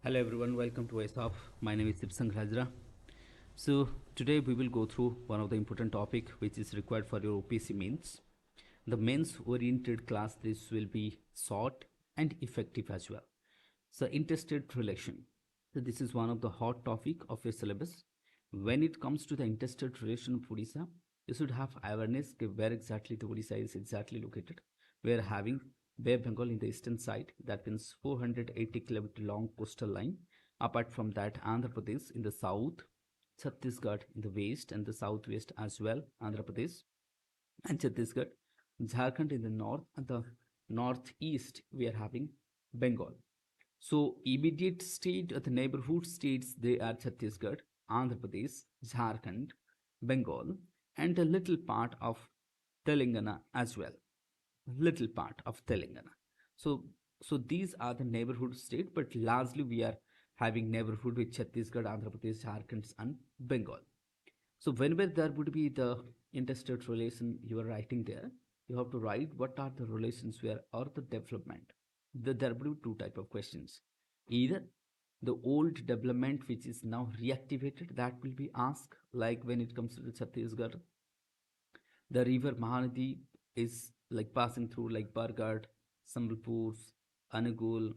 Hello everyone, welcome to OASHUB. My name is Sipsang Rajra. So today we will go through one of the important topic which is required for your OPSC mains. The mains oriented class, this will be short and effective as well. So interstate relation. So this is one of the hot topic of your syllabus. When it comes to the interstate relation of Odisha, you should have awareness where exactly the Odisha is exactly located. We are having Bay of Bengal in the eastern side, that means 480-kilometer long coastal line. Apart from that, Andhra Pradesh in the south, Chhattisgarh in the west and the southwest as well, Andhra Pradesh and Chhattisgarh, Jharkhand in the north and the northeast, we are having Bengal. So immediate state or the neighborhood states, they are Chhattisgarh, Andhra Pradesh, Jharkhand, Bengal, and a little part of Telangana as well. Little part of Telangana. So so these are the neighborhood state, but largely we are having neighborhood with Chhattisgarh, Andhra Pradesh, Jharkhand, and Bengal. So whenever there would be the interstate relation you are writing there, you have to write what are the relations where or the development. There will be two type of questions. Either the old development which is now reactivated, that will be asked, like when it comes to the Chhattisgarh, the river Mahanadi is like passing through like Bargarh, Sambalpur, Anugul.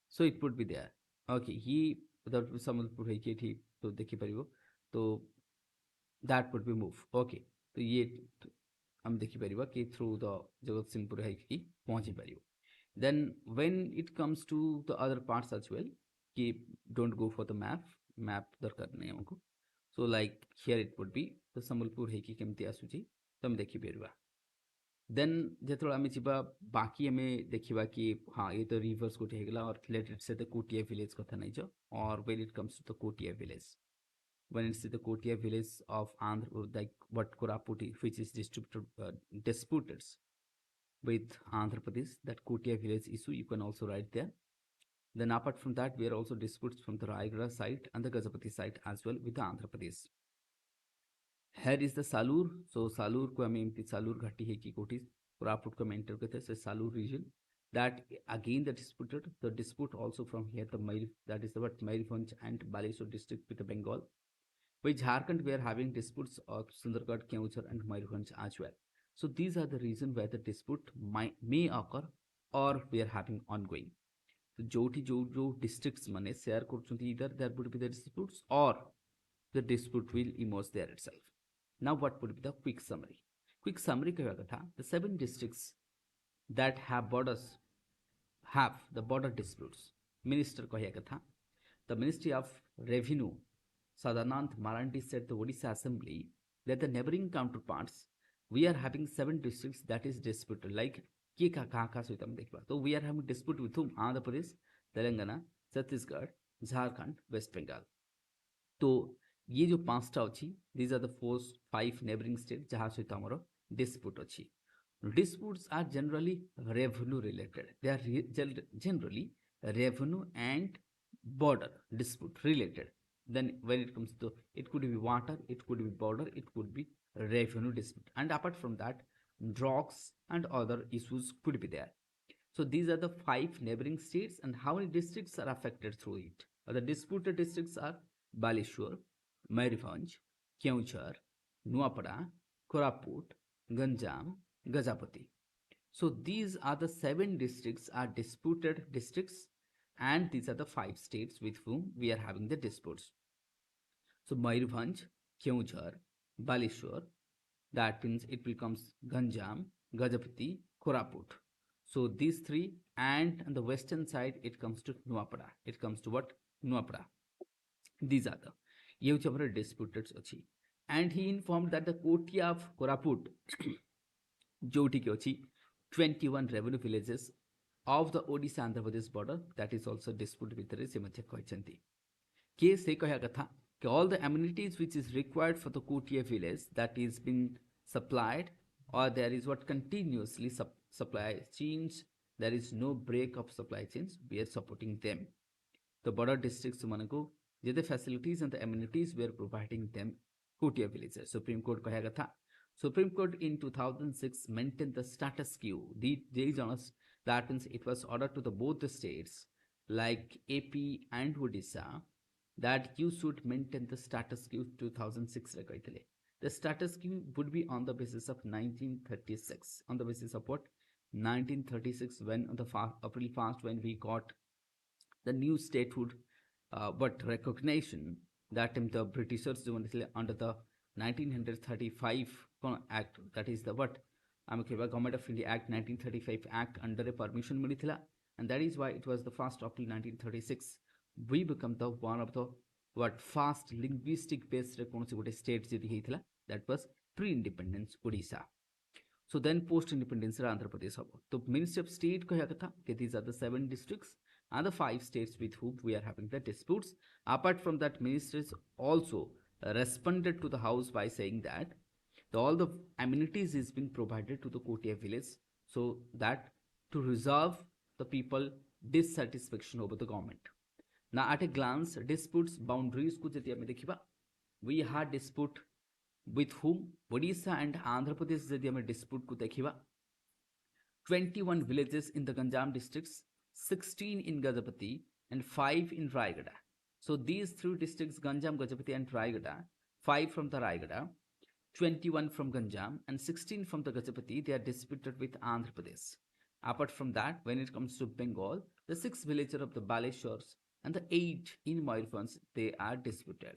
So it would be there. Okay, he that Sambalpur है कि ठीक तो देखी परिवो तो that would be move. Okay, तो ये हम देखी परिवा कि through the जगतसिंहपुर है कि पहुंची परिवो. Then when it comes to the other parts as well, कि don't go for the map दरकार नहीं हमको. So like here it would be the Sambalpur है कि केमती आसुची तो हम देखी परिवा. देन जेतବେଳେ ଆମେ ଯିବା ବାକି ଆମେ ଦେଖିବା କି ହଁ ଏ ତ ରିଭର୍ସ ଗୋଟେ ହେଇଗଲା और रिलेटेड से the कोटिया विलेज କଥା ନେଇଛ or when it comes to the Kotia village, when it's the Kotia village of Andhra, like what Koraput, which is distributed disputed with Andhra Pradesh, that Kotia village issue, you can also write there. Then apart from that, we are also disputes from the Raigada side and the Gajapati side as well with the Andhra Pradesh. Here is the Salur. So Salur को हमें इम्ति Salur घाटी है कि Cortés Koraput को mentor करते हैं. So Salur region. That again the dispute also from here the Mail, that is the what Mayurbhanj and Balesur district with the Bengal. With Jharkhand, we are having disputes of Sundargarh, Keonjhar, and Mayurbhanj as well. So these are the reason where the dispute may occur or we are having ongoing. So जो districts mane share करचुंती, either there would be the disputes or the dispute will emerge there itself. Now what would be the quick summary? Quick summary कहवा कथा, the 7 districts that have borders have the border disputes. Minister कहया कथा, the Ministry of Revenue Sadanand Marandi said to Odisha Assembly that the neighboring counterparts, we are having 7 districts that is disputed. Like so we are having dispute with whom? Andhra Pradesh, Telangana, Chhattisgarh, Jharkhand, West Bengal. तो ये जो 5टा अच्छी, these are the 5 neighboring states जहाँ सहित हमरो dispute अच्छी. Disputes are generally revenue related. They are generally revenue and border dispute related. Then when it comes to, it could be water, it could be border, it could be revenue dispute, and apart from that, drugs and other issues could be there. So these are the 5 neighboring states, and how many districts are affected through it? The disputed districts are Baleshwar, Mayurbhanj, Keonjhar, Nuapada, Koraput, Ganjam, Gajapati. So these are the 7 districts are disputed districts, and these are the 5 states with whom we are having the disputes. So Mayurbhanj, Keonjhar, Baleshwar, that means it becomes Ganjam, Gajapati, Koraput. So these 3, and on the western side it comes to Nuapada. It comes to what? Nuapada. These are the ये हमारे disputed अच्छी. And he informed that the Kotia of Koraput जोटी के अच्छी 21 revenue villages of the Odisha Andhra Pradesh border, that is also dispute भितर से मध्य कहचंती के से कहया कथा कि all the amenities which is required for the Kotia village that is been supplied, or there is what continuously supply chains, there is no break of supply chains, we are supporting them. The border districts manako the facilities and the amenities we are providing them Kotia villages. Supreme Court कहया कथा. Supreme Court in 2006 maintained the status quo. That means it was ordered to the both the states, like AP and Odisha, that you should maintain the status quo 2006 रे कहते the status quo would be on the basis of 1936, on the basis of what? 1936, when on the April 1st, when we got the new statehood, but recognition, that time the Britishers under the 1935 act, that is the what I'm Government of India Act 1935 Act under a permission milithila, and that is why it was the 1st April 1936 we become the one of the what fast linguistic based state that was pre-independence Odisha. So then post-independence Andhra Pradesh habo. So Ministry of State ko kata these are the 7 districts and the 5 states with whom we are having the disputes. Apart from that, ministries also responded to the house by saying that all the amenities is being provided to the Kotia village, so that to resolve the people dissatisfaction over the government. Now at a glance, disputes boundaries ku jati ame dekhiba, we had dispute with whom? Odisha and Andhra Pradesh jati ame dispute ku dekhiba, 21 villages in the Ganjam districts, 16 in Gajapati and 5 in Raigada. So these 3 districts, Ganjam, Gajapati and Raigada, 5 from the Raigada, 21 from Ganjam and 16 from the Gajapati, they are disputed with Andhra Pradesh. Apart from that, when it comes to Bengal, the 6 villages of the Baleshwars and the 8 in Mayurbhanj, they are disputed.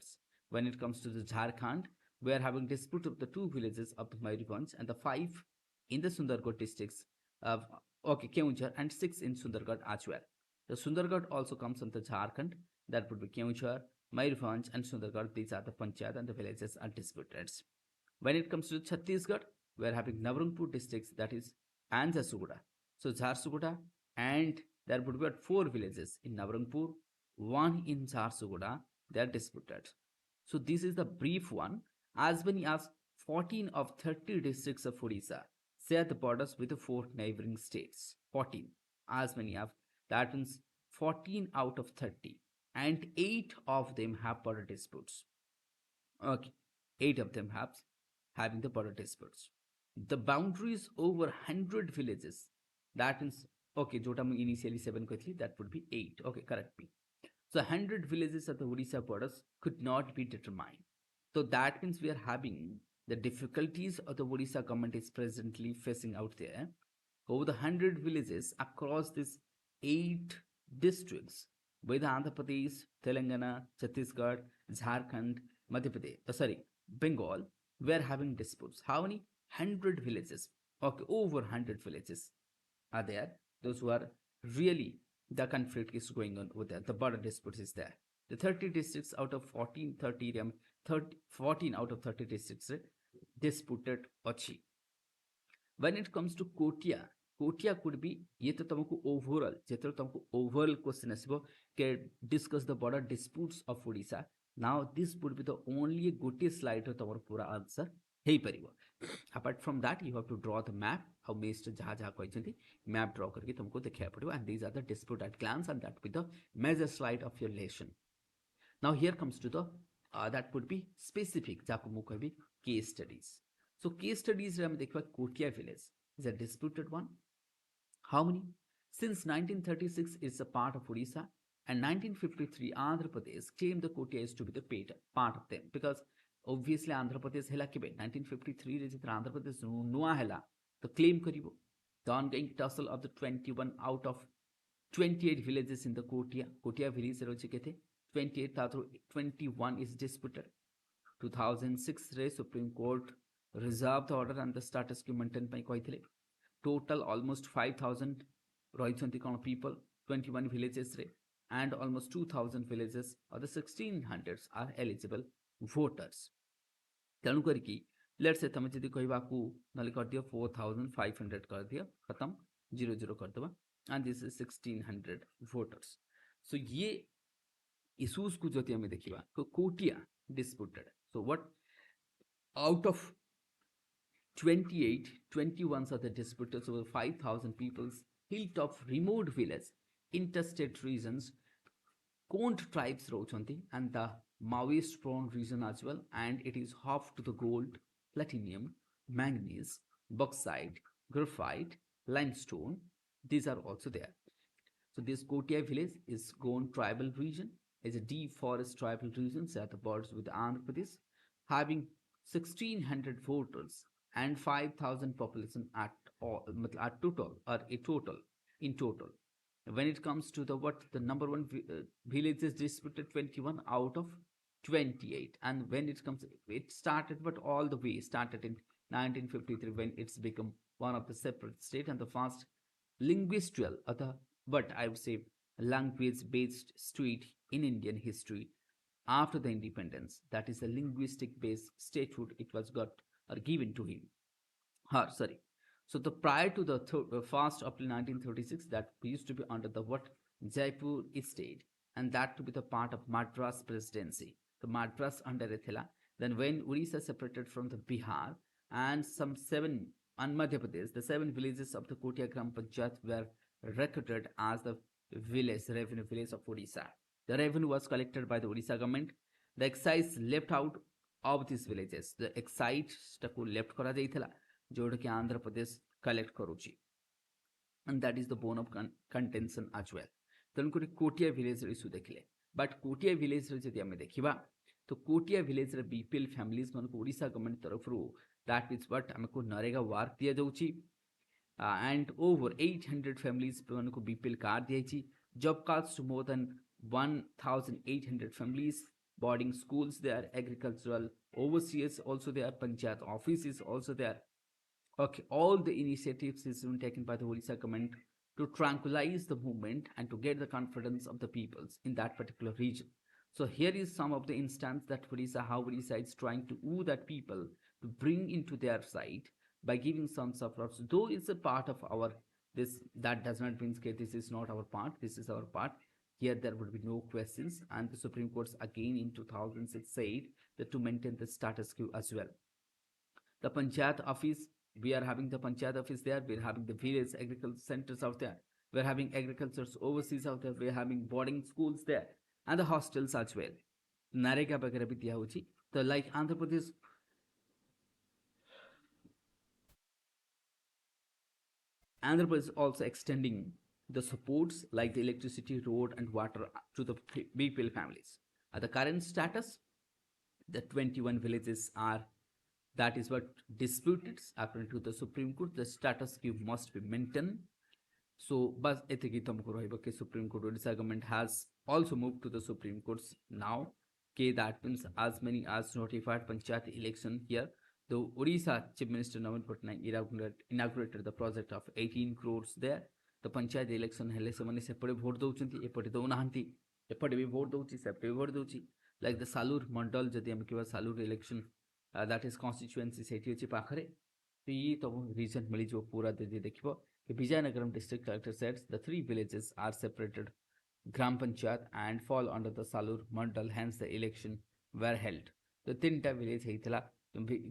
When it comes to the Jharkhand, we are having dispute of the 2 villages of the Mayurbhanj and the 5 in the Sundargarh districts of Keonjhar and 6 in Sundargarh as well. The Sundargarh also comes on the Jharkhand, that would be Keonjhar, Mayurbhanj and Sundargarh. These are the panchayat and the villages are disputed. When it comes to Chhattisgarh, we are having Navrangpur districts, that is and Jharsuguda. So Jharsuguda, and there would be 4 villages in Navrangpur, 1 in Jharsuguda, they are disputed. So this is the brief one. As many as 14 of 30 districts of Odisha share the borders with the 4 neighboring states. 14, as many of that means 14 out of 30, and 8 of them have border disputes. Okay, 8 of them have having the border disputes. The boundaries over 100 villages, that means okay, jota initially 7 quickly, that would be 8. Okay, correct me. So 100 villages at the Odisha borders could not be determined. So that means we are having the difficulties of the Odisha government is presently facing out there. Over the 100 villages across these 8 districts with Andhra Pradesh, Telangana, Chhattisgarh, Jharkhand, Madhya Pradesh, Bengal, we are having disputes. How many? 100 villages. Okay, over 100 villages are there. Those who are really the conflict is going on with that. The border disputes is there. The 30 districts out of 14, 14 out of 30 districts disputed achi. When it comes to Kotia, Kotia could be ये तो तुमको overall जेतर तुमको overall question आसिबो के discuss the border disputes of Odisha. Now this would be the only गोटे slide तुमर पूरा answer hay परिबो. Apart from that, you have to draw the map. How based जहाँ जहाँ कहते map draw करके तुमको देखिया पड़िबो, and these are the dispute at glance, and that would be the major slide of your lesson. Now here comes to the that would be specific जाको मु कहबी case studies. So case studies रे हम देखबा Kotia village is a disputed one. How many? Since 1936 it's a part of Odisha, and 1953 Andhra Pradesh claimed the Kotia is to be the part of them, because obviously Andhra Pradesh hela kebe 1953 रे जितना Andhra Pradesh नुआ hela the claim करिबो. The ongoing tussle of the 21 out of 28 villages in the Kotia village रे होचे केते 28 through 21 is disputed. 2006 रे Supreme Court reserved the order and the status quo maintain ପାଇଁ କହିଥିଲେ. Total almost 5,000 ରହିଛନ୍ତି କ'ଣ people, 21 villages रे, and almost 2,000 villages or the 1600s are eligible voters. ତେଣୁ କରିକି let's say तमे जदि कहबाकू नले कर दियो 4,500 कर दियो, खत्म 00 कर दबा, and this is 1,600 voters. So ये issues को जति हमें देखिबा तो Kotia disputed. So what out of 28, 21 are the disputers over 5,000 people's hilltop remote village, interstate regions, Kont tribes Rochanti, and the Maoist prone region as well, and it is half to the gold, platinum, manganese, bauxite, graphite, limestone. These are also there. So this Kotia village is Gond tribal region, is a deep forest tribal region at the borders with Andhra Pradesh, having 1600 voters and 5000 population at total or a total in total. When it comes to the what the number one village is disputed 21 out of 28, and when it started but all the way started in 1953 when it's become one of the separate state and the first linguistical other but I would say language based state in Indian history after the independence. That is a linguistic based statehood it was got or given to him. Sorry. So the prior to the 1st April 1936, that used to be under the what Jaipur estate, and that to be the part of Madras presidency. The Madras under Ethela. Then when Odisha separated from the Bihar and some seven and Madhya Pradesh, the seven villages of the Kotia Gram Panchayat were recorded as the revenue village of Odisha. The revenue was collected by the Odisha government. The excise left out of these villages. The excise taku left kara jaithala जोड़ के Andhra Pradesh collect करूची and that is the bone of contention as well. तेणुक Kotia village issue देखिले but Kotia village जदि आम देखा तो कोटिया village BPL families मन को ओडिशा गवर्नमेंट तरफ दैट मीन्स बट आमको नरेगा वर्क दि जाऊँगी एंड ओवर 800 फैमिलीज मन को बीपीएल कार्ड दिखाई job cards to more than 1800 families boarding schools there, agricultural overseers also there, panchayat offices also there. Okay, all the initiatives is being taken by the Odisha government to tranquilize the movement and to get the confidence of the peoples in that particular region. So here is some of the instance that how Odisha is trying to woo that people to bring into their side by giving some supports. Though it's a part of our this, that does not mean that this is not our part. This is our part. Here there would be no questions, and the Supreme Court again in 2006 said that to maintain the status quo as well. The Panchayat office, we are having the Panchayat office there, we are having the various agriculture centers out there, we are having agriculture overseas out there, we are having boarding schools there, and the hostels as well. Narega bagara bhi diya hochi. So like Andhra Pradesh, Andhra Pradesh is also extending the supports like the electricity, road, and water to the BPL families. At the current status, the 21 villages are, that is what disputed according to the Supreme Court. The status quo must be maintained. So, but the Supreme Court, Odisha government has also moved to the Supreme Courts now. Okay, that means as many as notified Panchayat election here. The Odisha Chief Minister Navin Patnaik inaugurated the project of 18 crores there. The Panchayat election ହେଲେ ସେମାନେ ସେପଟେ vote ଦଉଛନ୍ତି ଏପଟେ ଦଉନାହାନ୍ତି ଏପଟେ ବି vote ଦଉଛି ସେପଟେ ବି vote ଦଉଛି like the Salur Mandal ଯଦି ଆମେ କହିବା Salur election that is constituency ସେଠି ଅଛି ପାଖରେ ତ ଇଏ ତମକୁ ରିଜନ ମିଳିଯିବ ପୁରା ଯଦି ଦେଖିବ कि Vijayanagaram district collector said the three villages are separated Gram Panchayat and fall under the Salur Mandal, hence the election were held. तो तीनटा विलेज ହେଇଥିଲା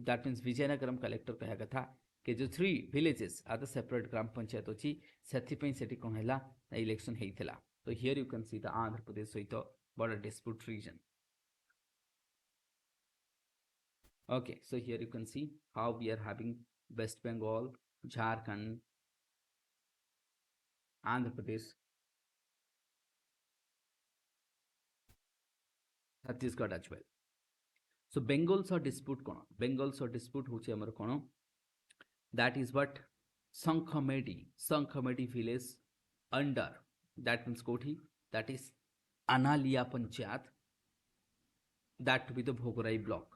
that means Vijayanagaram collector कहया कथा कि जो three villages are the separate Gram Panchayat अछि ସେଥିପାଇଁ ସେଠି कोन हैला election ହେଇଥିଲା. So here you can see the Andhra Pradesh सहित border dispute region. Okay, so here you can see how we are having West Bengal, Jharkhand, Andhra Pradesh, Chhattisgarh as well. So Bengals or dispute kono? Bengals or dispute hoche amar kono? That is what Sankhamedi village under, that means Koti, that is Analia Panchayat, that to be the Bhogarai block.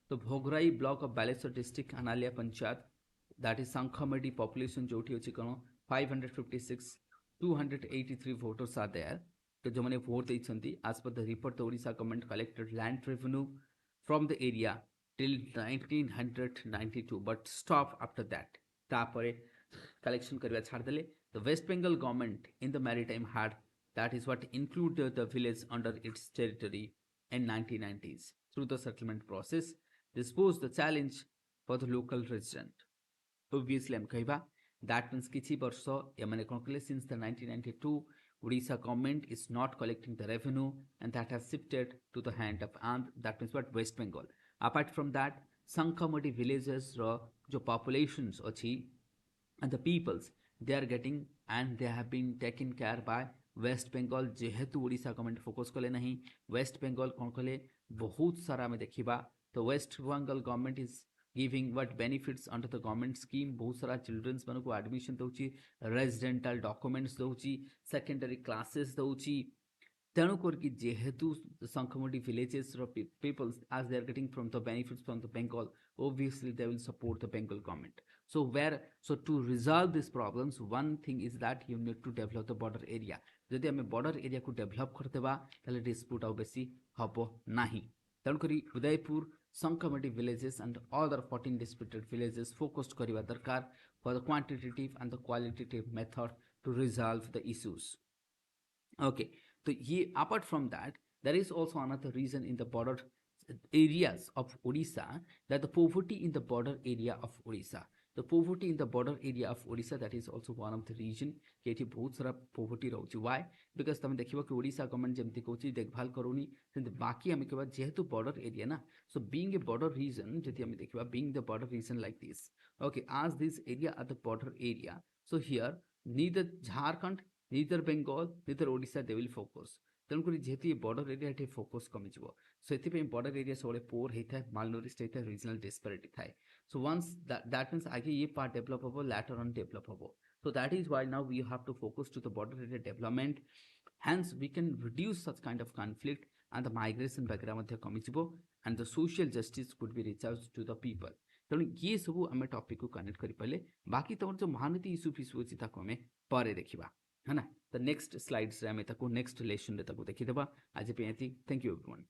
The Bhogarai block of Baleswar district Analia Panchayat, that is Sankhamedi population joti hoche kono 556, 283 voters are there. तो जो मैंने vote देइछंती as per the report the Odisha government collected land revenue from the area till 1992 but stop after that. तापरे collection करवा छाड़ देले. The West Bengal government in the maritime had, that is what included the village under its territory in 1990s through the settlement process. This posed the challenge for the local resident. Obviously हम कहबा that means किछि वर्ष या माने कोन कले since the 1992 Odisha government is not collecting the revenue and that has shifted to the hand of that means what West Bengal. Apart from that, Sankhamedi villages jo populations achi and the peoples they are getting and they have been taken care by West Bengal जेहेतु Odisha government focus कले नहीं West Bengal कौन कले बहुत सारा में देखिबा तो West Bengal government is giving what benefits under the government scheme बहुत सारा चिल्ड्रंस मन को एडमिशन दउची रेजिडेंटल डॉक्यूमेंट्स दउची सेकेंडरी क्लासेस दउची तेणु करके जेहेतु संखमुडी villages people as they are getting from the benefits from the Bengal, obviously they will support the Bengal government. So to resolve these problems, one thing is that you need to develop the border area. जदि आम border area को develop करदेबा ताले dispute आउ बेसी हबो नाही. तेणु करी Udaipur संखमुडी villages and other 14 disputed villages focused करिवा दरकार for the quantitative and the qualitative method to resolve the issues. Okay, so apart from that, there is also another reason in the border areas of Odisha, that the poverty in the border area of Odisha. The poverty in the border area of Odisha, that is also one of the reason कि एठी बहुत सारा poverty रहुची. Why? Because तमे देखिबा कि Odisha government जेमति कहूची देखभाल करूनी सेमति बाकी आमे केबा जेहेतु border area ना, so being a border region जति आमे देखिबा being the border region like this, okay, as this area are the border area, so here neither Jharkhand, neither Bengal, neither Odisha they will focus. तेणुक जेहेतु ये border area ये focus कमिज सो ये border area सब पोर होता है मालनोरिस्ट होता है रीजनल डिस्पेरिटी थाए सो वंस दैट मीन्स आगे ये पार्ट डेवलप हम लैटर ऑन डेवलप हम so that is why now we have to focus to the border area development hence we can reduce such kind of conflict and the migration वगैरह comes and the social justice could be reach out to the people तेणु ये सब आम topic को connect करें बाकी तुम जो महानती इश्यू फिश्यू अच्छी आम पर देखा है ना. द नेक्स्ट स्लाइड्स रे आमे ताको नेक्स्ट लेसन रे ताको देखि देबा. आज पे एति. Thank you everyone.